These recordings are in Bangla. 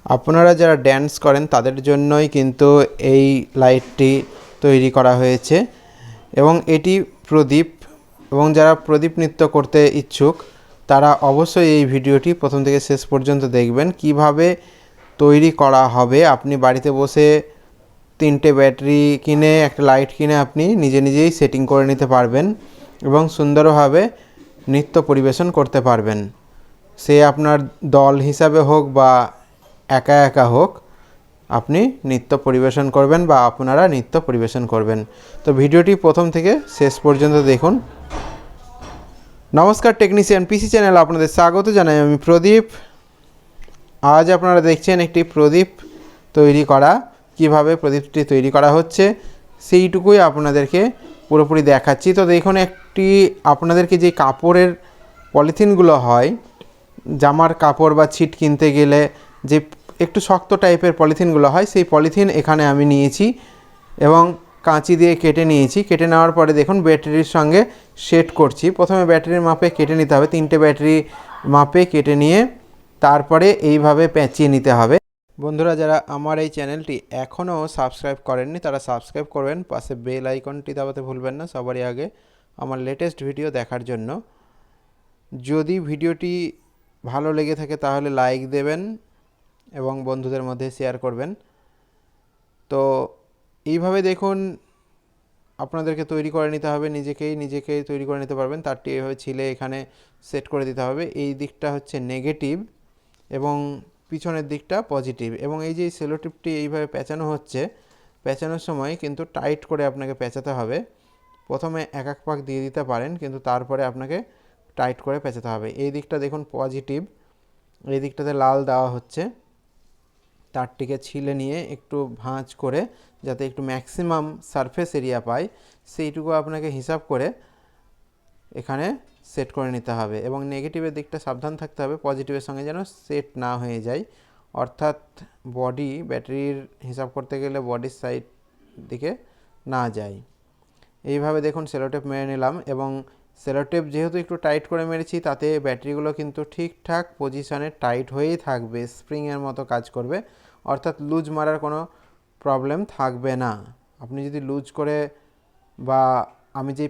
আপনারা যারা ড্যান্স করেন তাদের জন্যই কিন্তু এই লাইটটি তৈরি করা হয়েছে এবং এটি প্রদীপ, এবং যারা প্রদীপ নৃত্য করতে ইচ্ছুক তারা অবশ্যই এই ভিডিওটি প্রথম থেকে শেষ পর্যন্ত দেখবেন। কিভাবে তৈরি করা হবে, আপনি বাড়িতে বসে 3টে ব্যাটারি কিনে একটা লাইট কিনে আপনি নিজেই সেটিং করে নিতে পারবেন এবং সুন্দরভাবে নৃত্য পরিবেশন করতে পারবেন। সে আপনার দল হিসাবে হোক বা একা একা হোক, আপনি নৃত্য পরিবেশন করবেন বা আপনারা নৃত্য পরিবেশন করবেন। তো ভিডিওটি প্রথম থেকে শেষ পর্যন্ত দেখুন। নমস্কার, টেকনিশিয়ান পিসি চ্যানেল আপনাদের স্বাগত জানাই। আমি প্রদীপ। আজ আপনারা দেখছেন একটি প্রদীপ তৈরি করা, কিভাবে প্রদীপটি তৈরি করা হচ্ছে সেইটুকুই আপনাদেরকে পুরোপুরি দেখাচ্ছি। তো দেখুন, একটি আপনাদেরকে যে কাপড়ের পলিথিনগুলো হয়, জামার কাপড় বা ছিট কিনতে গেলে যে একটু শক্ত টাইপের পলিথিনগুলো হয়, সেই পলিথিন এখানে আমি নিয়েছি এবং কাঁচি দিয়ে কেটে নিয়েছি। কেটে নেওয়ার পরে দেখুন ব্যাটারির সঙ্গে সেট করছি। প্রথমে ব্যাটারির মাপে কেটে নিতে হবে, 3টে ব্যাটারি মাপে কেটে নিয়ে তারপরে এইভাবে পেঁচিয়ে নিতে হবে। বন্ধুরা, যারা আমার এই চ্যানেলটি এখনও সাবস্ক্রাইব করেননি তারা সাবস্ক্রাইব করবেন, পাশে বেল আইকনটি দাবাতে ভুলবেন না সবারই আগে আমার লেটেস্ট ভিডিও দেখার জন্য। যদি ভিডিওটি ভালো লেগে থাকে তাহলে লাইক দেবেন এবং বন্ধুদের মধ্যে শেয়ার করবেন। তো এইভাবে দেখুন আপনাদেরকে তৈরি করে নিতে হবে, নিজেকেই তৈরি করে নিতে পারবেন। তারটি এইভাবে ছিলে এখানে সেট করে দিতে হবে। এই দিকটা হচ্ছে নেগেটিভ এবং পিছনের দিকটা পজিটিভ, এবং এই যে সেলোটিপটি এইভাবে পেঁচানো হচ্ছে, পেঁচানোর সময় কিন্তু টাইট করে আপনাকে পেঁচাতে হবে। প্রথমে এক পাক দিয়ে দিতে পারেন, কিন্তু তারপরে আপনাকে টাইট করে পেঁচাতে হবে। এই দিকটা দেখুন পজিটিভ, এই দিকটাতে লাল দেওয়া হচ্ছে। তারটিকে ছিলে নিয়ে একটু ভাঁজ করে যাতে একটু ম্যাক্সিমাম সারফেস এরিয়া পায় সেইটুকু আপনাকে হিসাব করে এখানে সেট করে নিতে হবে। এবং নেগেটিভের দিকটা সাবধান থাকতে হবে, পজিটিভের সঙ্গে যেন সেট না হয়ে যায়, অর্থাৎ বডি ব্যাটারির হিসাব করতে গেলে বডির সাইড দিকে না যায়। এইভাবে দেখুন সেলোটেপ মেরে নিলাম, এবং সেলোটেপ যেহেতু একটু টাইট করে মেরেছি তাতে ব্যাটারিগুলো কিন্তু ঠিকঠাক পজিশনে টাইট হয়েই থাকবে, স্প্রিংয়ের মতো কাজ করবে, অর্থাৎ লুজ মারার কোনো প্রবলেম থাকবে না। আপনি যদি লুজ করে বা আমি যেই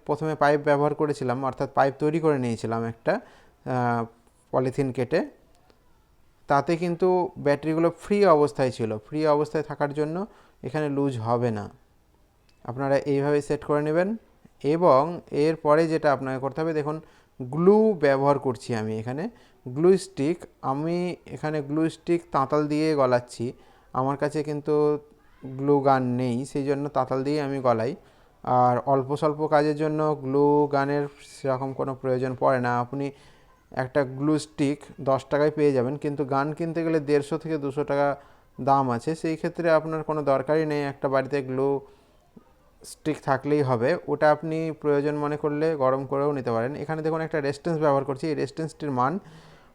প্রথমে পাইপ ব্যবহার করেছিলাম, অর্থাৎ পাইপ তৈরি করে নিয়েছিলাম একটা পলিথিন কেটে, তাতে কিন্তু ব্যাটারিগুলো ফ্রি অবস্থায় ছিল। ফ্রি অবস্থায় থাকার জন্য এখানে লুজ হবে না। আপনারা এইভাবে সেট করে নেবেন। এবং এরপরে যেটা আপনাকে করতে হবে, দেখুন গ্লু ব্যবহার করছি আমি এখানে, গ্লু স্টিক। আমি এখানে গ্লু স্টিক তাঁতাল দিয়ে গলাচ্ছি। আমার কাছে কিন্তু গ্লু গান নেই, সেই জন্য তাঁতাল দিয়ে আমি গলাই। আর অল্প স্বল্প কাজের জন্য গ্লু গানের সেরকম কোনো প্রয়োজন পড়ে না। আপনি একটা গ্লু স্টিক 10 টাকায় পেয়ে যাবেন, কিন্তু গান কিনতে গেলে 150 থেকে 200 টাকা দাম আছে। সেই ক্ষেত্রে আপনার কোনো দরকারই নেই, একটা বাড়িতে গ্লু স্টিক থাকলেই হবে। ওটা আপনি প্রয়োজন মনে করলে গরম করেও নিতে পারেন। এখানে দেখুন একটা রেজিস্ট্যান্স ব্যবহার করছি। এই রেজিস্ট্যান্সটির মান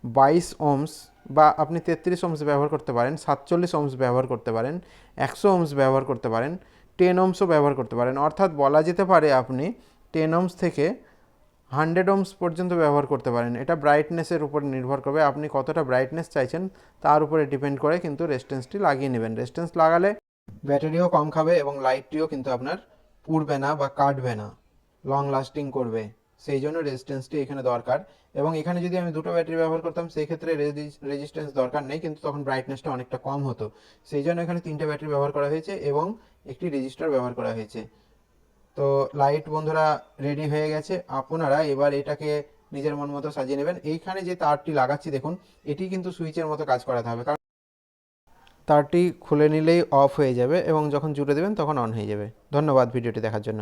22 ওহমস, বা আপনি 33 ওহমস ব্যবহার করতে পারেন, 47 ওহমস ব্যবহার করতে পারেন, 100 ওহমস ব্যবহার করতে পারেন, 10 ওহমসও ব্যবহার করতে পারেন। অর্থাৎ বলা যেতে পারে আপনি 10 ওহমস থেকে 100 ওহমস পর্যন্ত ব্যবহার করতে পারেন। এটা ব্রাইটনেসের উপর নির্ভর করবে, আপনি কতটা ব্রাইটনেস চাইছেন তার উপরে ডিপেন্ড করে কিন্তু রেজিস্ট্যান্সটি লাগিয়ে নেবেন। রেজিস্ট্যান্স লাগালে ব্যাটারিও কম খাবে এবং লাইটটিও কিন্তু আপনার পুড়বে না বা কাটবে না, লং লাস্টিং করবে। সেই জন্য রেজিস্ট্যান্সটি এখানে দরকার। এবং এখানে যদি আমি দুটো ব্যাটারি ব্যবহার করতাম সেই ক্ষেত্রে রেজিস্ট্যান্স দরকার নেই, কিন্তু তখন ব্রাইটনেসটা অনেকটা কম হতো। সেই জন্য এখানে 3টে ব্যাটারি ব্যবহার করা হয়েছে এবং একটি রেজিস্টার ব্যবহার করা হয়েছে। তো লাইট বন্ধুরা রেডি হয়ে গেছে। আপনারা এবার এটাকে নিজের মন মতো সাজিয়ে নেবেন। এইখানে যে তারটি লাগাচ্ছি দেখুন, এটি কিন্তু সুইচের মতো কাজ করাতে হবে, কারণ তারটি খুলে নিলেই অফ হয়ে যাবে এবং যখন জুড়ে দেবেন তখন অন হয়ে যাবে। ধন্যবাদ ভিডিওটি দেখার জন্য।